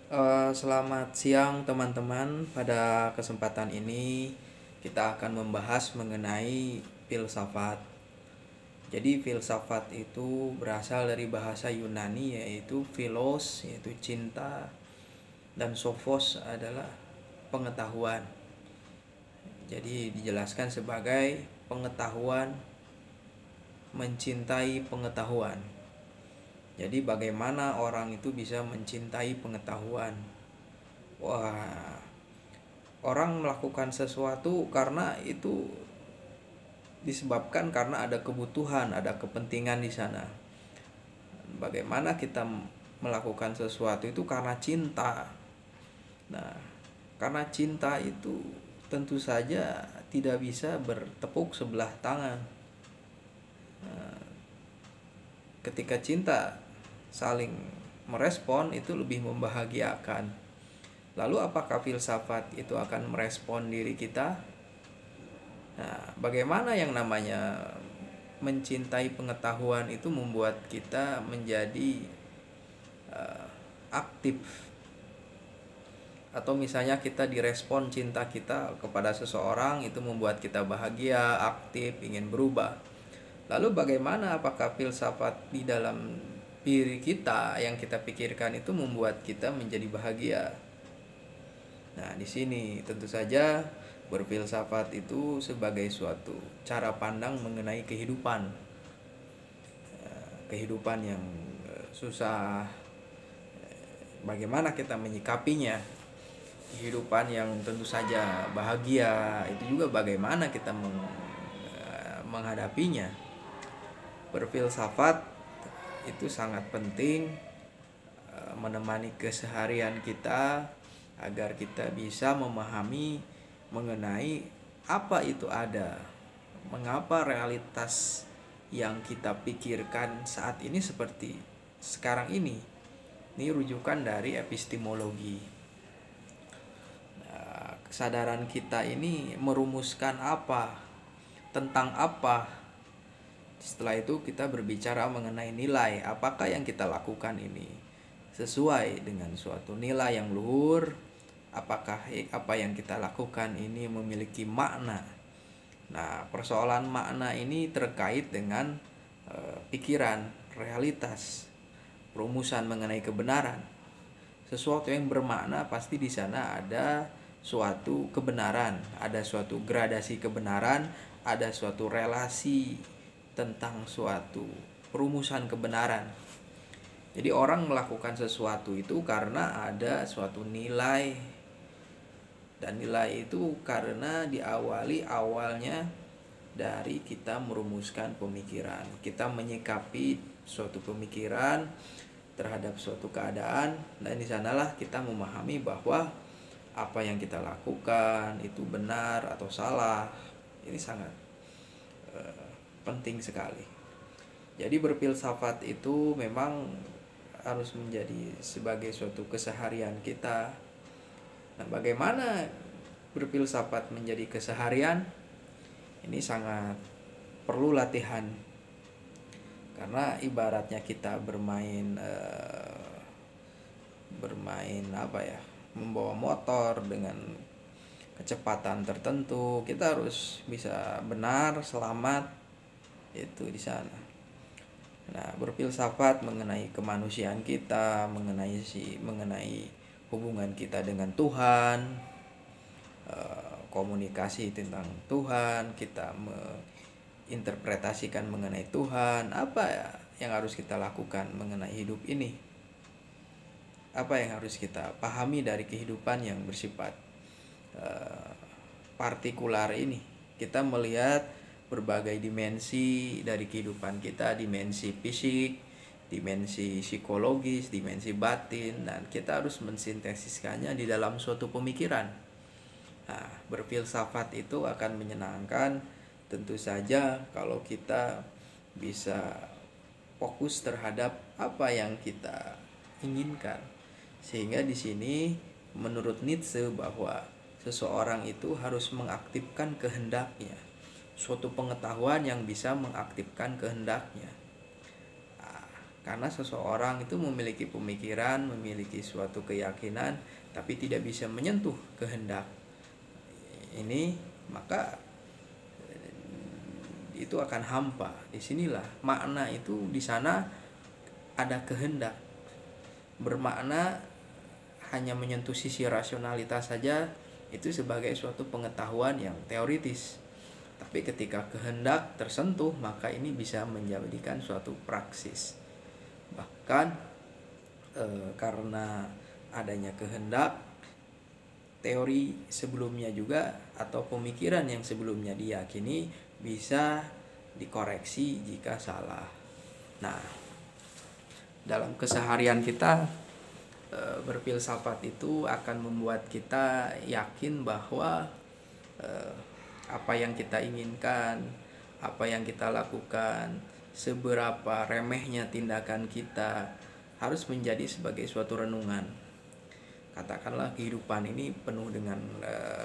Selamat siang teman-teman. Pada kesempatan ini kita akan membahas mengenai filsafat. Jadi filsafat itu berasal dari bahasa Yunani yaitu philos yaitu cinta dan sophos adalah pengetahuan. Jadi dijelaskan sebagai pengetahuan mencintai pengetahuan. Jadi bagaimana orang itu bisa mencintai pengetahuan? Wah, orang melakukan sesuatu karena itu disebabkan karena ada kebutuhan, ada kepentingan di sana. Bagaimana kita melakukan sesuatu itu karena cinta. Nah, karena cinta itu tentu saja tidak bisa bertepuk sebelah tangan. Ketika cinta saling merespon itu lebih membahagiakan. Lalu apakah filsafat itu akan merespon diri kita? Nah, bagaimana yang namanya mencintai pengetahuan itu membuat kita menjadi aktif, atau misalnya kita direspon cinta kita kepada seseorang itu membuat kita bahagia, aktif, ingin berubah. Lalu bagaimana apakah filsafat di dalam diri kita yang kita pikirkan itu membuat kita menjadi bahagia? Nah, di sini tentu saja berfilsafat itu sebagai suatu cara pandang mengenai kehidupan. Kehidupan yang susah, bagaimana kita menyikapinya. Kehidupan yang tentu saja bahagia, itu juga bagaimana kita menghadapinya. Berfilsafat itu sangat penting menemani keseharian kita agar kita bisa memahami mengenai apa itu ada, mengapa realitas yang kita pikirkan saat ini seperti sekarang ini. Ini rujukan dari epistemologi. Kesadaran kita ini merumuskan apa, tentang apa. Setelah itu kita berbicara mengenai nilai, apakah yang kita lakukan ini sesuai dengan suatu nilai yang luhur, apakah apa yang kita lakukan ini memiliki makna. Nah, persoalan makna ini terkait dengan pikiran, realitas, perumusan mengenai kebenaran. Sesuatu yang bermakna pasti di sana ada suatu kebenaran, ada suatu gradasi kebenaran, ada suatu relasi tentang suatu perumusan kebenaran. Jadi orang melakukan sesuatu itu karena ada suatu nilai, dan nilai itu karena awalnya dari kita merumuskan pemikiran, kita menyikapi suatu pemikiran terhadap suatu keadaan, dan di sanalah kita memahami bahwa apa yang kita lakukan itu benar atau salah. Ini sangat penting sekali. Jadi berfilsafat itu memang harus menjadi sebagai suatu keseharian kita. Nah, bagaimana berfilsafat menjadi keseharian? Ini sangat perlu latihan. Karena ibaratnya kita bermain membawa motor dengan kecepatan tertentu, kita harus bisa benar, selamat, itu di sana. Nah, berfilsafat mengenai kemanusiaan kita, mengenai hubungan kita dengan Tuhan, komunikasi tentang Tuhan, kita menginterpretasikan mengenai Tuhan, apa yang harus kita lakukan mengenai hidup ini, apa yang harus kita pahami dari kehidupan yang bersifat partikular ini. Kita melihat berbagai dimensi dari kehidupan kita, dimensi fisik, dimensi psikologis, dimensi batin, dan kita harus mensintesiskannya di dalam suatu pemikiran. Nah, berfilsafat itu akan menyenangkan tentu saja kalau kita bisa fokus terhadap apa yang kita inginkan. Sehingga di sini menurut Nietzsche bahwa seseorang itu harus mengaktifkan kehendaknya, suatu pengetahuan yang bisa mengaktifkan kehendaknya. Karena seseorang itu memiliki pemikiran, memiliki suatu keyakinan, tapi tidak bisa menyentuh kehendak ini, maka itu akan hampa. Disinilah makna itu, di sana ada kehendak. Bermakna hanya menyentuh sisi rasionalitas saja, itu sebagai suatu pengetahuan yang teoritis. Tapi ketika kehendak tersentuh, maka ini bisa menjadikan suatu praksis. Bahkan karena adanya kehendak, teori sebelumnya juga atau pemikiran yang sebelumnya diyakini bisa dikoreksi jika salah. Nah, dalam keseharian kita berfilsafat itu akan membuat kita yakin bahwa apa yang kita inginkan, apa yang kita lakukan, seberapa remehnya tindakan kita, harus menjadi sebagai suatu renungan. Katakanlah kehidupan ini penuh dengan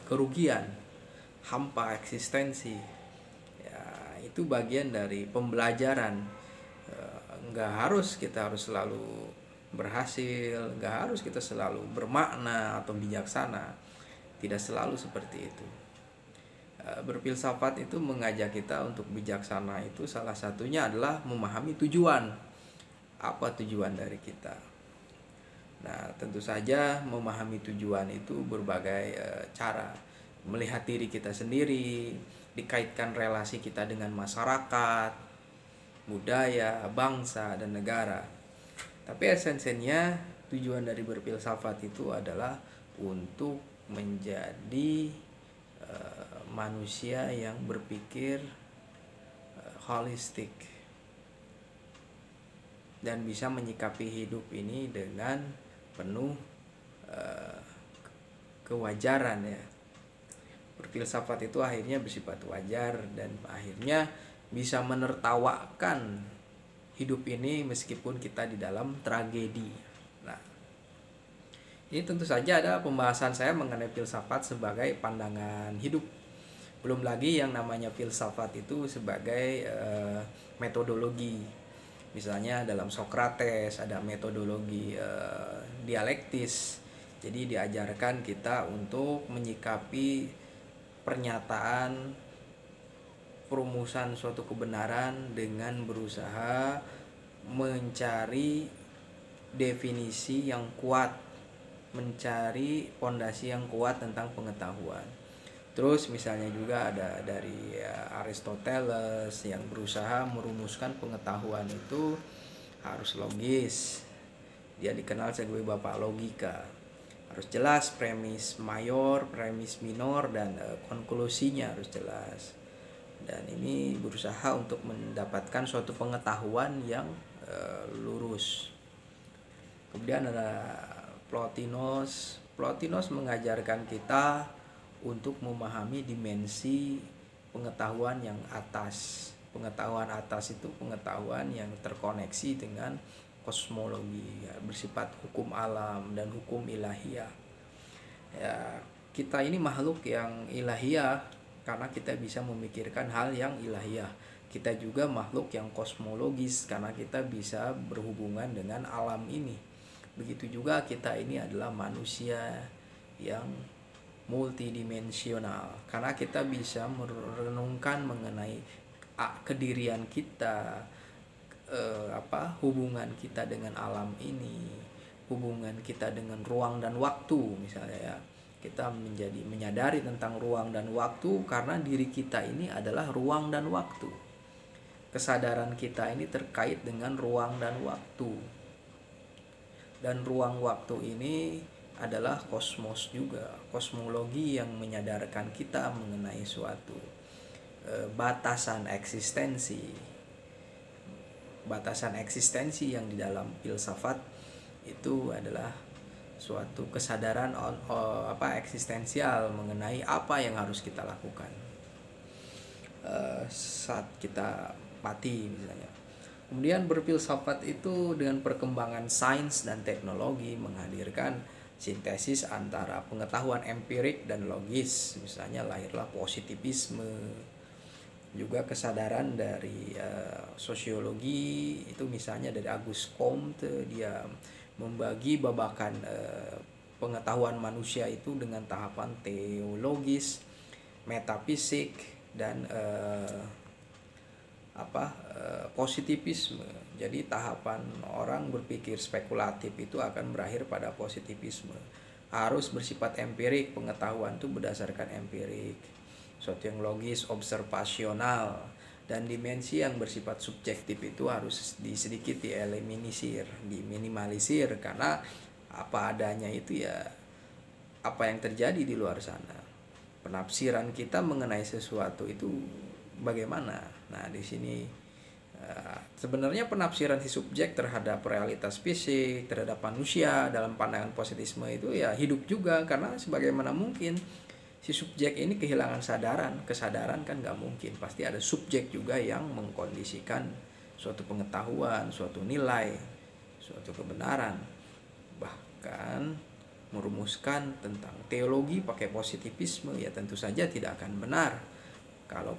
kerugian, hampa eksistensi. Ya, itu bagian dari pembelajaran. Nggak harus kita harus selalu berhasil, nggak harus kita selalu bermakna atau bijaksana. Tidak selalu seperti itu. Berfilsafat itu mengajak kita untuk bijaksana, itu salah satunya adalah memahami tujuan. Apa tujuan dari kita? Nah, tentu saja memahami tujuan itu berbagai cara. Melihat diri kita sendiri, dikaitkan relasi kita dengan masyarakat, budaya, bangsa, dan negara. Tapi esensinya tujuan dari berfilsafat itu adalah untuk menjadi manusia yang berpikir holistik dan bisa menyikapi hidup ini dengan penuh kewajaran ya. Berfilsafat itu akhirnya bersifat wajar dan akhirnya bisa menertawakan hidup ini meskipun kita di dalam tragedi. Nah, ini tentu saja ada pembahasan saya mengenai filsafat sebagai pandangan hidup. Belum lagi yang namanya filsafat itu sebagai metodologi. Misalnya dalam Sokrates ada metodologi dialektis. Jadi diajarkan kita untuk menyikapi pernyataan, perumusan suatu kebenaran dengan berusaha mencari definisi yang kuat, mencari fondasi yang kuat tentang pengetahuan. Terus misalnya juga ada dari Aristoteles yang berusaha merumuskan pengetahuan itu harus logis. Dia dikenal sebagai bapak logika. Harus jelas premis mayor, premis minor, dan konklusinya harus jelas. Dan ini berusaha untuk mendapatkan suatu pengetahuan yang lurus. Kemudian ada Plotinus. Plotinus mengajarkan kita untuk memahami dimensi pengetahuan yang atas. Pengetahuan atas itu pengetahuan yang terkoneksi dengan kosmologi, ya, bersifat hukum alam dan hukum ilahiyah. Ya, kita ini makhluk yang ilahiyah karena kita bisa memikirkan hal yang ilahiyah. Kita juga makhluk yang kosmologis karena kita bisa berhubungan dengan alam ini. Begitu juga kita ini adalah manusia yang multidimensional karena kita bisa merenungkan mengenai kedirian kita, hubungan kita dengan alam ini, hubungan kita dengan ruang dan waktu misalnya ya. Kita menyadari tentang ruang dan waktu karena diri kita ini adalah ruang dan waktu. Kesadaran kita ini terkait dengan ruang dan waktu. Dan ruang waktu ini adalah kosmos juga, kosmologi yang menyadarkan kita mengenai suatu batasan eksistensi. Batasan eksistensi yang di dalam filsafat itu adalah suatu kesadaran eksistensial mengenai apa yang harus kita lakukan saat kita mati misalnya. Kemudian berfilsafat itu dengan perkembangan sains dan teknologi menghadirkan sintesis antara pengetahuan empirik dan logis. Misalnya lahirlah positivisme, juga kesadaran dari sosiologi itu, misalnya dari Auguste Comte, dia membagi babakan pengetahuan manusia itu dengan tahapan teologis, metafisik, dan positivisme. Jadi tahapan orang berpikir spekulatif itu akan berakhir pada positivisme. Harus bersifat empirik, pengetahuan itu berdasarkan empirik, suatu yang logis, observasional, dan dimensi yang bersifat subjektif itu harus sedikit dieliminir, diminimalisir, karena apa adanya itu ya apa yang terjadi di luar sana. Penafsiran kita mengenai sesuatu itu bagaimana? Nah, di sini sebenarnya penafsiran si subjek terhadap realitas fisik, terhadap manusia dalam pandangan positisme itu ya hidup juga, karena sebagaimana mungkin si subjek ini kehilangan kesadaran kan nggak mungkin, pasti ada subjek juga yang mengkondisikan suatu pengetahuan, suatu nilai, suatu kebenaran. Bahkan merumuskan tentang teologi pakai positivisme ya tentu saja tidak akan benar kalau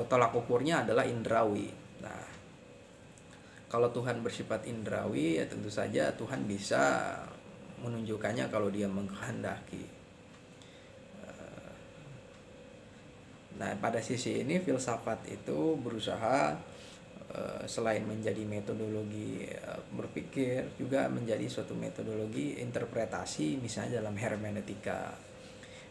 tolak ukurnya adalah indrawi. Nah, kalau Tuhan bersifat indrawi ya tentu saja Tuhan bisa menunjukkannya kalau dia mengkehendaki. Nah, pada sisi ini filsafat itu berusaha selain menjadi metodologi berpikir, juga menjadi suatu metodologi interpretasi, misalnya dalam hermeneutika.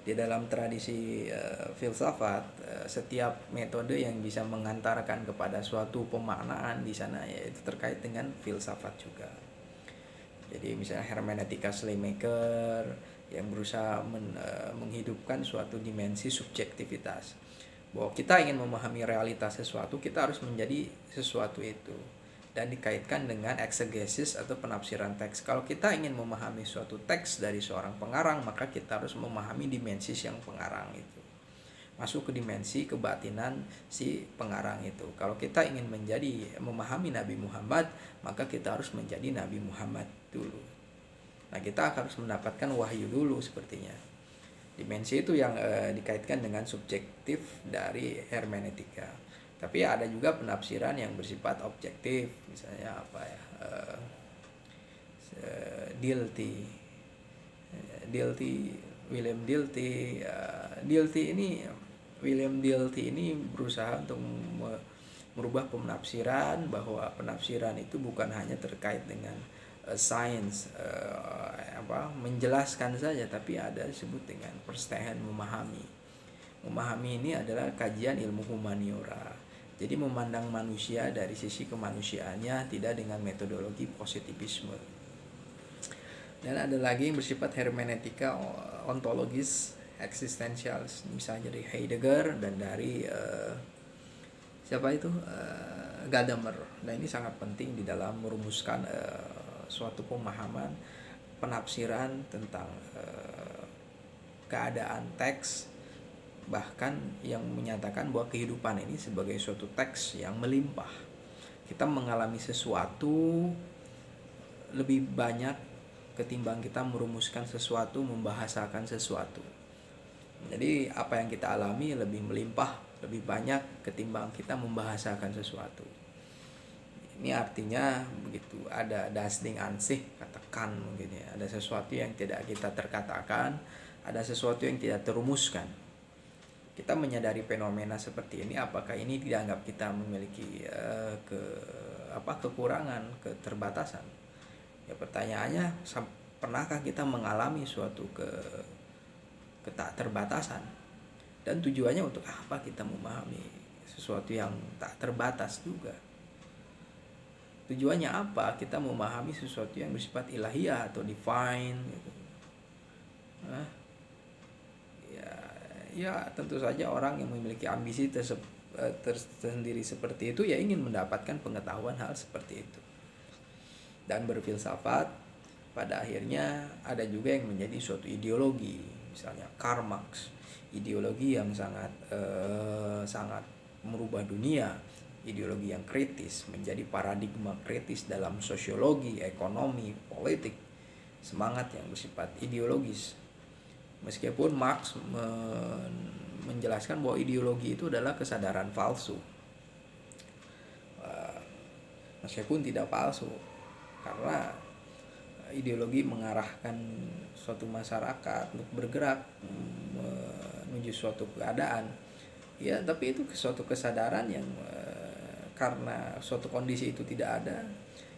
Di dalam tradisi filsafat, setiap metode yang bisa mengantarkan kepada suatu pemaknaan di sana yaitu terkait dengan filsafat juga. Jadi misalnya hermeneutika Schleiermacher yang berusaha menghidupkan suatu dimensi subjektivitas, bahwa kita ingin memahami realitas sesuatu, kita harus menjadi sesuatu itu, dan dikaitkan dengan eksegesis atau penafsiran teks. Kalau kita ingin memahami suatu teks dari seorang pengarang, maka kita harus memahami dimensi yang pengarang itu, masuk ke dimensi kebatinan si pengarang itu. Kalau kita ingin memahami Nabi Muhammad, maka kita harus menjadi Nabi Muhammad dulu. Nah, kita harus mendapatkan wahyu dulu sepertinya. Dimensi itu yang dikaitkan dengan subjektif dari hermeneutika. Tapi ada juga penafsiran yang bersifat objektif, misalnya William Dilthey ini berusaha untuk merubah penafsiran, bahwa penafsiran itu bukan hanya terkait dengan sains, menjelaskan saja, tapi ada disebut dengan perstehen memahami. Memahami ini adalah kajian ilmu humaniora. Jadi memandang manusia dari sisi kemanusiaannya, tidak dengan metodologi positivisme. Dan ada lagi yang bersifat hermeneutika ontologis eksistensialis, misalnya dari Heidegger dan dari Gadamer. Nah, ini sangat penting di dalam merumuskan suatu pemahaman penafsiran tentang keadaan teks, bahkan yang menyatakan bahwa kehidupan ini sebagai suatu teks yang melimpah. Kita mengalami sesuatu lebih banyak ketimbang kita merumuskan sesuatu, membahasakan sesuatu. Jadi apa yang kita alami lebih melimpah, lebih banyak ketimbang kita membahasakan sesuatu. Ini artinya begitu ada das Ding an sich, katakan mungkin ya, ada sesuatu yang tidak kita terkatakan, ada sesuatu yang tidak terumuskan. Kita menyadari fenomena seperti ini, apakah ini dianggap kita memiliki kekurangan, keterbatasan? Ya, pertanyaannya, pernahkah kita mengalami suatu keterbatasan? Dan tujuannya untuk apa kita memahami sesuatu yang tak terbatas juga? Tujuannya apa kita memahami sesuatu yang bersifat ilahiyah atau divine gitu? Ya tentu saja orang yang memiliki ambisi tersendiri seperti itu ya ingin mendapatkan pengetahuan hal seperti itu. Dan berfilsafat pada akhirnya ada juga yang menjadi suatu ideologi, misalnya Karl Marx, ideologi yang sangat merubah dunia, ideologi yang kritis, menjadi paradigma kritis dalam sosiologi, ekonomi, politik, semangat yang bersifat ideologis. Meskipun Marx menjelaskan bahwa ideologi itu adalah kesadaran palsu. Meskipun tidak palsu, karena ideologi mengarahkan suatu masyarakat untuk bergerak menuju suatu keadaan, ya, tapi itu suatu kesadaran yang karena suatu kondisi itu tidak ada,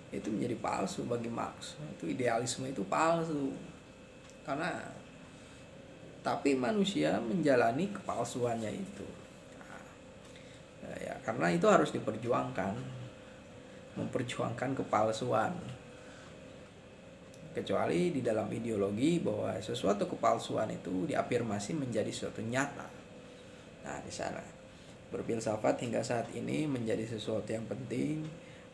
itu menjadi palsu bagi Marx. Itu idealisme itu palsu, karena tapi manusia menjalani kepalsuannya itu. Ya, karena itu harus diperjuangkan, memperjuangkan kepalsuan. Kecuali di dalam ideologi bahwa sesuatu kepalsuan itu diafirmasi menjadi sesuatu nyata. Nah, di sana berfilsafat hingga saat ini menjadi sesuatu yang penting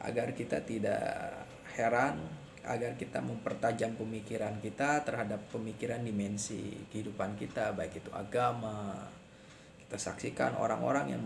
agar kita tidak heran, agar kita mempertajam pemikiran kita terhadap pemikiran dimensi kehidupan kita, baik itu agama. Kita saksikan orang-orang yang